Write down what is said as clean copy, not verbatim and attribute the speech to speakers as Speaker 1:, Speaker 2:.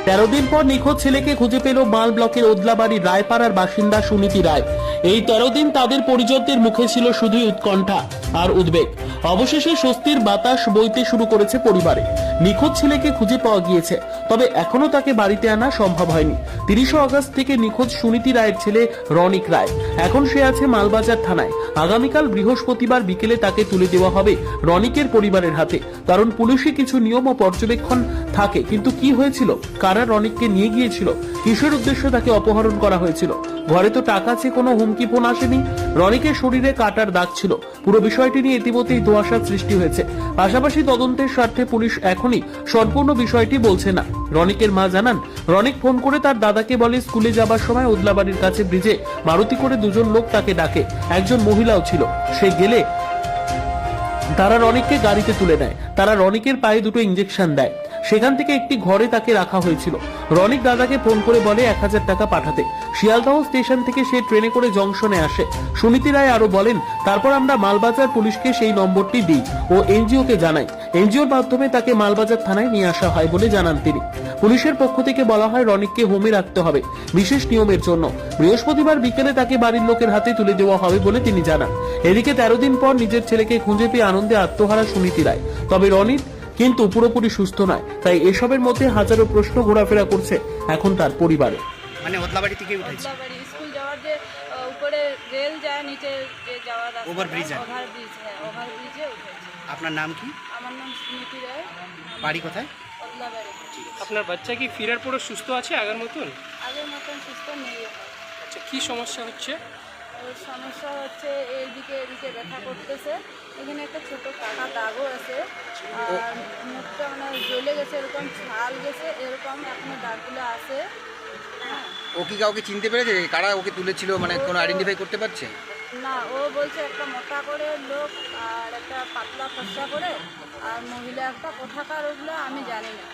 Speaker 1: 13 দিন পর নিখোঁজ ছেলেকে খুঁজে পেল মাল ব্লকের ওদলাবাড়ির রায়পাড়ার বাসিন্দা সুনীতি রায়। এই 13 দিন তাদের পরিজনদের মুখে ছিল শুধুই উৎকণ্ঠা আর উদ্বেগ। অবশেষে স্বস্তির বাতাস বইতে শুরু করেছে পরিবারে। নিখোঁজ ছেলেকে খুঁজে পাওয়া গিয়েছে, তবে এখনো তাকে বাড়িতে আনা সম্ভব হয়নি। 30 আগস্ট থেকে নিখোঁজ সুনীতি রায়ের ছেলে রনিক রায়। এখন সে আছে মালবাজার থানায়। আগামীকাল বৃহস্পতিবার বিকেলে তাকে তুলে দেওয়া হবে রনিকের পরিবারের হাতে। কারণ পুলিশে কিছু নিয়ম ও পর্যবেক্ষণ থাকে, কিন্তু কি হয়েছিল, কারা রনিককে নিয়ে গিয়েছিল, কিসের উদ্দেশ্যে তাকে অপহরণ করা হয়েছিল, ঘরে তো টাকা চেয়ে কোনো হুমকি ফোন আসেনি। রনিকের শরীরে কাটার দাগ ছিল। পুরো বিষয়টি নিয়ে ইতিমধ্যেই ধোঁয়াশার সৃষ্টি হয়েছে। পাশাপাশি তদন্তের স্বার্থে পুলিশ এখনই সম্পূর্ণ বিষয়টি বলছে না। রনিকের মা জানান, রনিক ফোন করে তার দাদাকে বলে স্কুলে যাবার সময় ওদলাবাড়ির কাছে ব্রিজে মারুতি করে দুজন লোক তাকে ডাকে, একজন মহিলাও ছিল। সে গেলে তারা রনিককে গাড়িতে তুলে নেয়। তারা রনিকের পায়ে দুটো ইঞ্জেকশন দেয়। সেখান থেকে একটি ঘরে তাকে রাখা হয়েছিল। রনিক দাদাকে ফোন করে বলে 1000 টাকা পাঠাতে। শিয়ালদহ স্টেশন থেকে সে ট্রেনে করে জংশনে আসে। সুনীতি রায় আরো বলেন, তারপর আমরা মালবাজার পুলিশকে সেই নম্বরটি দিই ও এনজিওকে জানাই। এনজিওর মাধ্যমে তাকে মালবাজার থানায় নিয়ে আসা হয় বলে জানান তিনি। পুলিশের পক্ষ থেকে বলা হয় রনিককে হোমে রাখতে হবে বিশেষ নিয়মের জন্য। বৃহস্পতিবার বিকেলে তাকে বাড়ির লোকের হাতে তুলে দেওয়া হবে বলে তিনি জানান। এদিকে 13 দিন পর নিজের ছেলেকে খুঁজে পেয়ে আনন্দে আত্মহারা সুনীতি রায়। তবে রনিক কিন্তু পুরোপুরি সুস্থ নয়, তাই এসবের মধ্যে হাজারো প্রশ্ন ঘোরাফেরা করছে এখন তার পরিবারে।
Speaker 2: মানে ওদলাবাড়ি থেকে উঠেছে,
Speaker 3: ওদলাবাড়ি স্কুল যাওয়ার যে উপরে রেল যায়, নিচে যে যাওয়ার রাস্তা,
Speaker 2: ওভারব্রিজ।
Speaker 3: ওভারব্রিজ, হ্যাঁ ওভারব্রিজে উঠেছে।
Speaker 2: আপনার নাম কি?
Speaker 3: আমার নাম সুনীতি রায়।
Speaker 2: বাড়ি কোথায়?
Speaker 3: ওদলাবাড়ি।
Speaker 4: আপনার বাচ্চা কি ফেরার পরে সুস্থ আছে আগের মতন?
Speaker 3: আগের মতন সুস্থ নেই এখন।
Speaker 4: আচ্ছা, কি সমস্যা হচ্ছে?
Speaker 3: ওর সমস্যা হচ্ছে এদিকে এদিকে ব্যথা করতেছে, এখানে একটা ছোট কাটা দাগও আছে, আর মুখটা মানে জ্বলে গেছে, এরকম ছাল গেছে, এরকম এখনো দাগগুলো আছে। হ্যাঁ,
Speaker 2: ও কি কাউকে চিনতে পেরেছে? কারা ওকে তুলেছিল, মানে কোনো আইডেন্টিফাই করতে পারছে?
Speaker 3: না, ও বলছে একটা মোটা করে লোক আর একটা পাতলা ফর্সা করে, আর মহিলা একটা কোথাকার, ওগুলো আমি জানি না।